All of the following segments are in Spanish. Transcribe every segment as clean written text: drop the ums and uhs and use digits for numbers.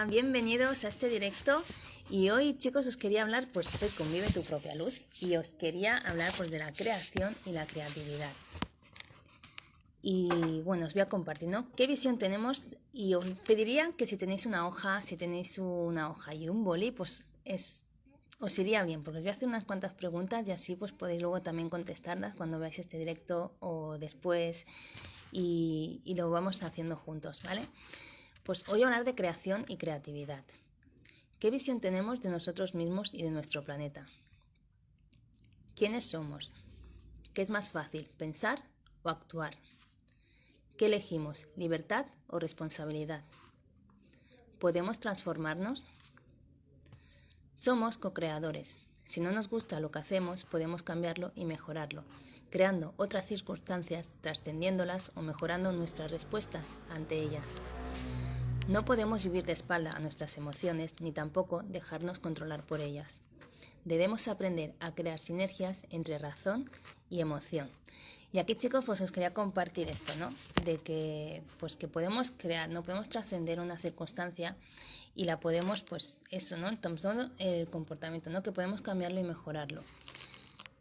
Hola, bienvenidos a este directo y hoy, chicos, os quería hablar, pues estoy con Vive tu propia luz y os quería hablar pues de la creación y la creatividad. Y bueno, os voy a compartir, ¿no? ¿Qué visión tenemos? Y os pediría que si tenéis una hoja, y un boli, pues os iría bien, porque os voy a hacer unas cuantas preguntas y así pues podéis luego también contestarlas cuando veáis este directo o después y lo vamos haciendo juntos, ¿vale? Pues hoy voy a hablar de creación y creatividad. ¿Qué visión tenemos de nosotros mismos y de nuestro planeta? ¿Quiénes somos? ¿Qué es más fácil, pensar o actuar? ¿Qué elegimos, libertad o responsabilidad? ¿Podemos transformarnos? Somos co-creadores. Si no nos gusta lo que hacemos, podemos cambiarlo y mejorarlo, creando otras circunstancias, trascendiéndolas o mejorando nuestras respuestas ante ellas. No podemos vivir de espalda a nuestras emociones ni tampoco dejarnos controlar por ellas. Debemos aprender a crear sinergias entre razón y emoción. Y aquí, chicos, pues os quería compartir esto, ¿no? De que podemos crear, no podemos trascender una circunstancia y la podemos, pues eso, ¿no? Todo el comportamiento, ¿no? Que podemos cambiarlo y mejorarlo.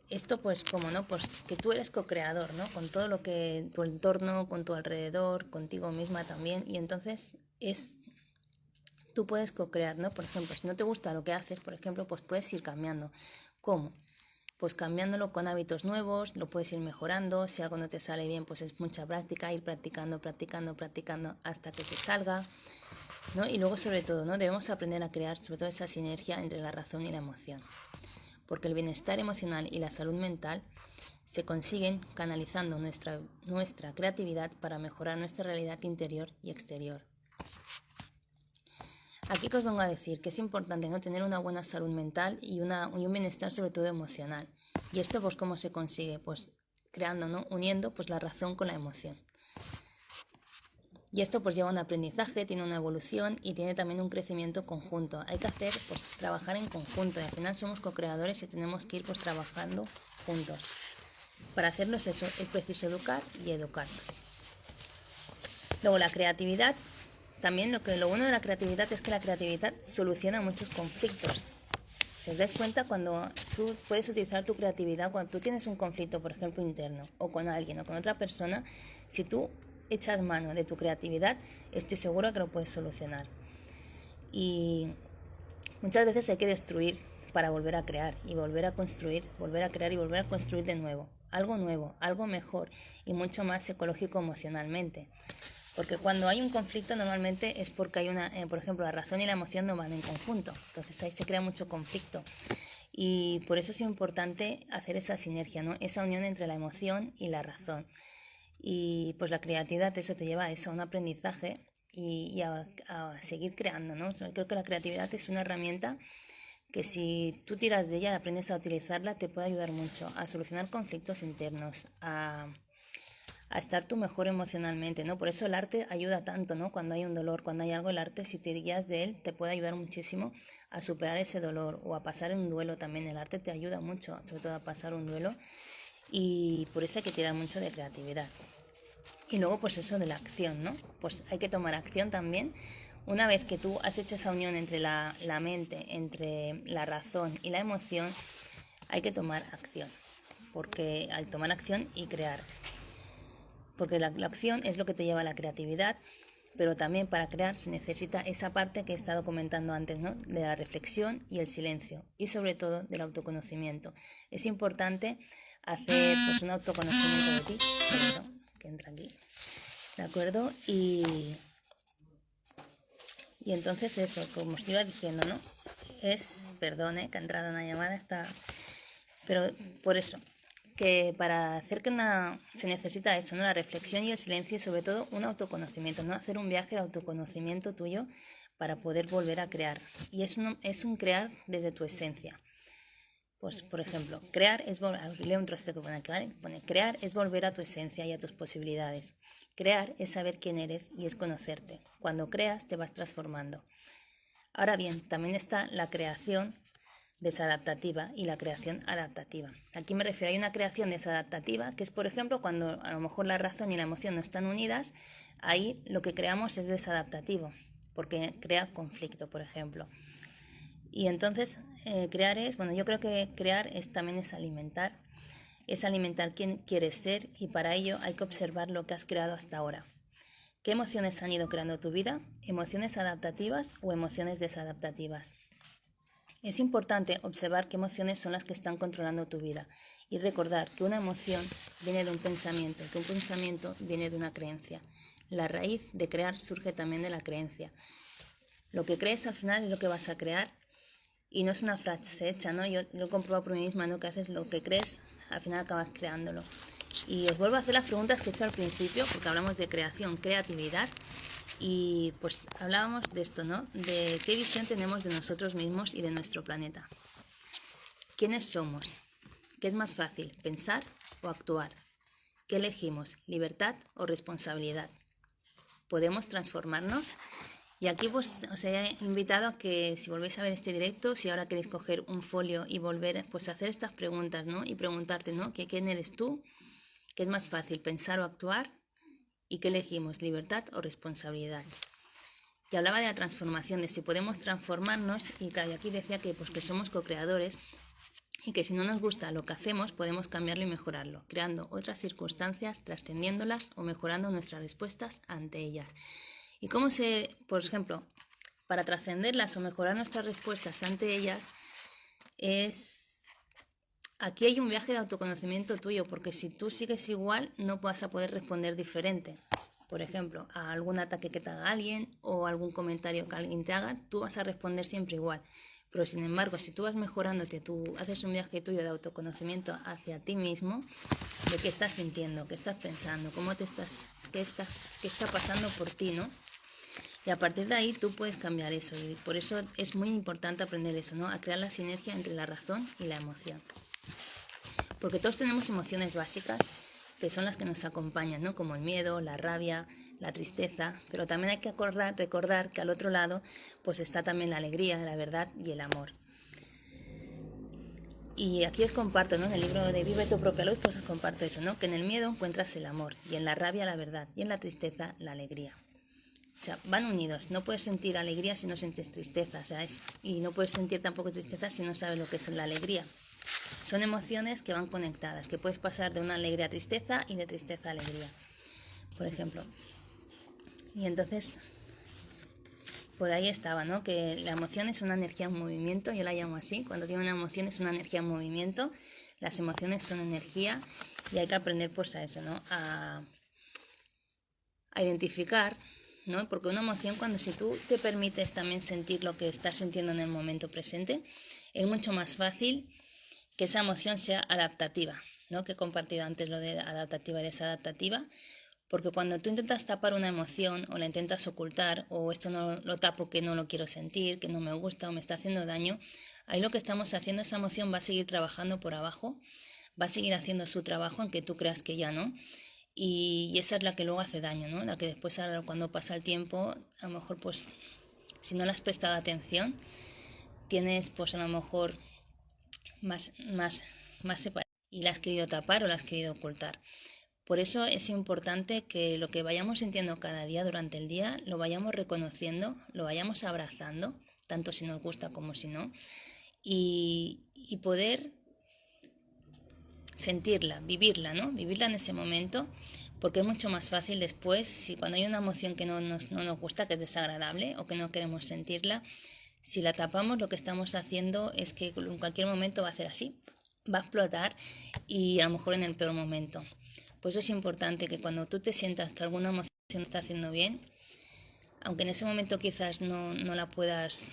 Esto pues como no, pues que tú eres co-creador, ¿no? Con todo lo que tu entorno, con tu alrededor, contigo misma también, y entonces tú puedes co-crear, ¿no? Por ejemplo, si no te gusta lo que haces, por ejemplo, pues puedes ir cambiando. ¿Cómo? Pues cambiándolo con hábitos nuevos, lo puedes ir mejorando. Si algo no te sale bien, pues es mucha práctica, ir practicando hasta que te salga, ¿no? Y luego, sobre todo, ¿no? Debemos aprender a crear, sobre todo, esa sinergia entre la razón y la emoción. Porque el bienestar emocional y la salud mental se consiguen canalizando nuestra creatividad para mejorar nuestra realidad interior y exterior. Aquí que os vengo a decir que es importante no tener una buena salud mental y un bienestar sobre todo emocional. Y esto pues ¿cómo se consigue? Pues creando, ¿no? Uniendo pues la razón con la emoción. Y esto pues lleva un aprendizaje, tiene una evolución y tiene también un crecimiento conjunto. Hay que hacer pues trabajar en conjunto y al final somos co-creadores y tenemos que ir pues trabajando juntos. Para hacernos eso es preciso educar y educarnos. Luego la creatividad. También lo bueno de la creatividad es que la creatividad soluciona muchos conflictos. Si os dais cuenta, cuando tú puedes utilizar tu creatividad, cuando tú tienes un conflicto, por ejemplo, interno, o con alguien, o con otra persona, si tú echas mano de tu creatividad, estoy segura que lo puedes solucionar. Y muchas veces hay que destruir para volver a crear, y volver a construir, volver a crear y volver a construir de nuevo. Algo nuevo, algo mejor, y mucho más psicológico emocionalmente. Porque cuando hay un conflicto normalmente es porque hay por ejemplo, la razón y la emoción no van en conjunto. Entonces ahí se crea mucho conflicto. Y por eso es importante hacer esa sinergia, ¿no? Esa unión entre la emoción y la razón. Y pues la creatividad, eso te lleva a eso, a un aprendizaje y a seguir creando, ¿no? Creo que la creatividad es una herramienta que si tú tiras de ella, aprendes a utilizarla, te puede ayudar mucho a solucionar conflictos internos, a estar tú mejor emocionalmente, ¿no? Por eso el arte ayuda tanto, ¿no? Cuando hay un dolor, cuando hay algo, el arte, si te guías de él, te puede ayudar muchísimo a superar ese dolor o a pasar un duelo también. El arte te ayuda mucho, sobre todo a pasar un duelo, y por eso hay que tirar mucho de creatividad. Y luego, pues eso de la acción, ¿no? Pues hay que tomar acción también. Una vez que tú has hecho esa unión entre la mente, entre la razón y la emoción, hay que tomar acción. Porque al tomar acción y crear, porque la acción es lo que te lleva a la creatividad, pero también para crear se necesita esa parte que he estado comentando antes, ¿no? De la reflexión y el silencio, y sobre todo del autoconocimiento. Es importante hacer pues un autoconocimiento de ti, perdón, que entra aquí, ¿de acuerdo? Y entonces eso, como os iba diciendo, ¿no? Perdón, que ha entrado una llamada, pero por eso, que para hacer se necesita eso, ¿no? La reflexión y el silencio y sobre todo un autoconocimiento, ¿no? Hacer un viaje de autoconocimiento tuyo para poder volver a crear. Y es un crear desde tu esencia. Pues, por ejemplo, leo un trozo que pone aquí, ¿vale? Pone, crear es volver a tu esencia y a tus posibilidades. Crear es saber quién eres y es conocerte. Cuando creas te vas transformando. Ahora bien, también está la creación desadaptativa y la creación adaptativa. Aquí me refiero a una creación desadaptativa, que es, por ejemplo, cuando a lo mejor la razón y la emoción no están unidas, ahí lo que creamos es desadaptativo. porque crea conflicto, por ejemplo. Y entonces crear es, bueno, yo creo que crear también es alimentar quién quieres ser, y para ello hay que observar lo que has creado hasta ahora. ¿Qué emociones han ido creando tu vida? ¿Emociones adaptativas o emociones desadaptativas? Es importante observar qué emociones son las que están controlando tu vida y recordar que una emoción viene de un pensamiento, que un pensamiento viene de una creencia. La raíz de crear surge también de la creencia. Lo que crees al final es lo que vas a crear, y no es una frase hecha, ¿no? Yo lo he comprobado por mí misma, ¿no? Que haces lo que crees, al final acabas creándolo. Y os vuelvo a hacer las preguntas que he hecho al principio, porque hablamos de creación, creatividad, y pues hablábamos de esto, ¿no? De qué visión tenemos de nosotros mismos y de nuestro planeta. ¿Quiénes somos? ¿Qué es más fácil, pensar o actuar? ¿Qué elegimos, libertad o responsabilidad? ¿Podemos transformarnos? Y aquí pues os he invitado a que, si volvéis a ver este directo, si ahora queréis coger un folio y volver pues a hacer estas preguntas, ¿no? Y preguntarte, ¿no? ¿Quién eres tú? ¿Qué es más fácil, pensar o actuar? ¿Y qué elegimos, libertad o responsabilidad? Y hablaba de la transformación, de si podemos transformarnos, y claro, y aquí decía que, pues, que somos co-creadores, y que si no nos gusta lo que hacemos, podemos cambiarlo y mejorarlo, creando otras circunstancias, trascendiéndolas o mejorando nuestras respuestas ante ellas. Y cómo por ejemplo, para trascenderlas o mejorar nuestras respuestas ante ellas, aquí hay un viaje de autoconocimiento tuyo, porque si tú sigues igual, no vas a poder responder diferente. Por ejemplo, a algún ataque que te haga alguien o algún comentario que alguien te haga, tú vas a responder siempre igual. Pero sin embargo, si tú vas mejorándote, tú haces un viaje tuyo de autoconocimiento hacia ti mismo, de qué estás sintiendo, qué estás pensando, qué está pasando por ti, ¿no? Y a partir de ahí tú puedes cambiar eso, y por eso es muy importante aprender eso, ¿no? A crear la sinergia entre la razón y la emoción. Porque todos tenemos emociones básicas que son las que nos acompañan, ¿no? Como el miedo, la rabia, la tristeza, pero también hay que recordar que al otro lado pues está también la alegría, la verdad y el amor. Y aquí os comparto, ¿no? En el libro de Vive tu propia luz, pues os comparto eso, ¿no? Que en el miedo encuentras el amor, y en la rabia la verdad, y en la tristeza la alegría. O sea, van unidos. No puedes sentir alegría si no sientes tristeza, o sea, y no puedes sentir tampoco tristeza si no sabes lo que es la alegría. Son emociones que van conectadas, que puedes pasar de una alegría a tristeza y de tristeza a alegría, por ejemplo. Y entonces, por ahí estaba, ¿no? Que la emoción es una energía en movimiento, yo la llamo así. Cuando tiene una emoción es una energía en movimiento, las emociones son energía, y hay que aprender pues a eso, ¿no? A identificar, ¿no? Porque una emoción, si tú te permites también sentir lo que estás sintiendo en el momento presente, es mucho más fácil que esa emoción sea adaptativa, ¿no? Que he compartido antes lo de adaptativa y desadaptativa, porque cuando tú intentas tapar una emoción o la intentas ocultar, o esto no lo tapo, que no lo quiero sentir, que no me gusta o me está haciendo daño, ahí lo que estamos haciendo, esa emoción va a seguir trabajando por abajo, va a seguir haciendo su trabajo aunque tú creas que ya no, y esa es la que luego hace daño, ¿no? La que después, cuando pasa el tiempo, a lo mejor pues si no le has prestado atención, tienes pues a lo mejor más separado y la has querido tapar o la has querido ocultar. Por eso es importante que lo que vayamos sintiendo cada día durante el día lo vayamos reconociendo, lo vayamos abrazando, tanto si nos gusta como si no, y poder sentirla, vivirla, ¿no? Vivirla en ese momento, porque es mucho más fácil después, si cuando hay una emoción que no nos gusta, que es desagradable o que no queremos sentirla, si la tapamos, lo que estamos haciendo es que en cualquier momento va a hacer así, va a explotar, y a lo mejor en el peor momento. Por eso es importante que cuando tú te sientas que alguna emoción está haciendo bien, aunque en ese momento quizás no la puedas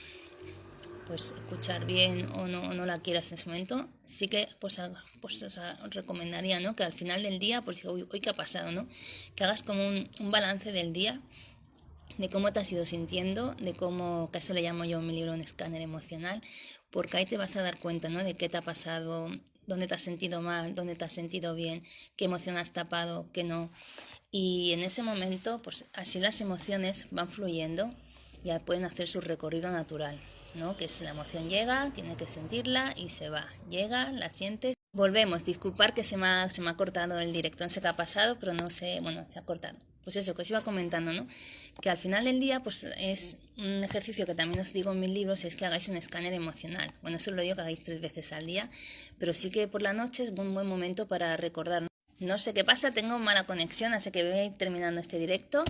pues escuchar bien o no la quieras en ese momento, sí que os recomendaría, ¿no? Que al final del día, pues hoy qué ha pasado, ¿no? Que hagas como un balance del día, de cómo te has ido sintiendo, de cómo, que eso le llamo yo en mi libro un escáner emocional, porque ahí te vas a dar cuenta, ¿no? De qué te ha pasado, dónde te has sentido mal, dónde te has sentido bien, qué emoción has tapado, qué no. Y en ese momento, pues así las emociones van fluyendo, ya pueden hacer su recorrido natural, ¿no? Que si la emoción llega, tiene que sentirla y se va. Llega, la sientes. Volvemos, disculpar que se me ha cortado el directo, no sé qué ha pasado, pero no sé, bueno, se ha cortado. pues eso, que os iba comentando, ¿no? Que al final del día, pues es un ejercicio que también os digo en mis libros, es que hagáis un escáner emocional. Bueno, eso lo digo que hagáis 3 veces al día, pero sí que por la noche es un buen momento para recordar. No sé qué pasa, tengo mala conexión, así que voy a ir terminando este directo.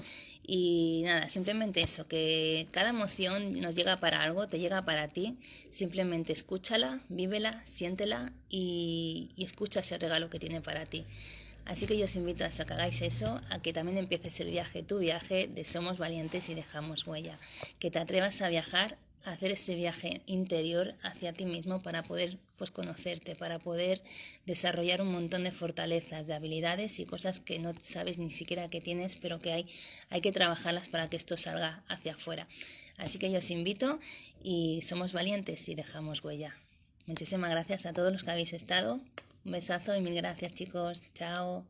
Y nada, simplemente eso, que cada emoción nos llega para algo, te llega para ti. Simplemente escúchala, vívela, siéntela y escucha ese regalo que tiene para ti. Así que yo os invito a eso, a que hagáis eso, a que también empieces el viaje, tu viaje de Somos Valientes y Dejamos Huella. Que te atrevas a viajar, a hacer ese viaje interior hacia ti mismo para poder pues conocerte, para poder desarrollar un montón de fortalezas, de habilidades y cosas que no sabes ni siquiera que tienes, pero que hay que trabajarlas para que esto salga hacia afuera. Así que yo os invito y somos valientes y dejamos huella. Muchísimas gracias a todos los que habéis estado. Un besazo y mil gracias, chicos. Chao.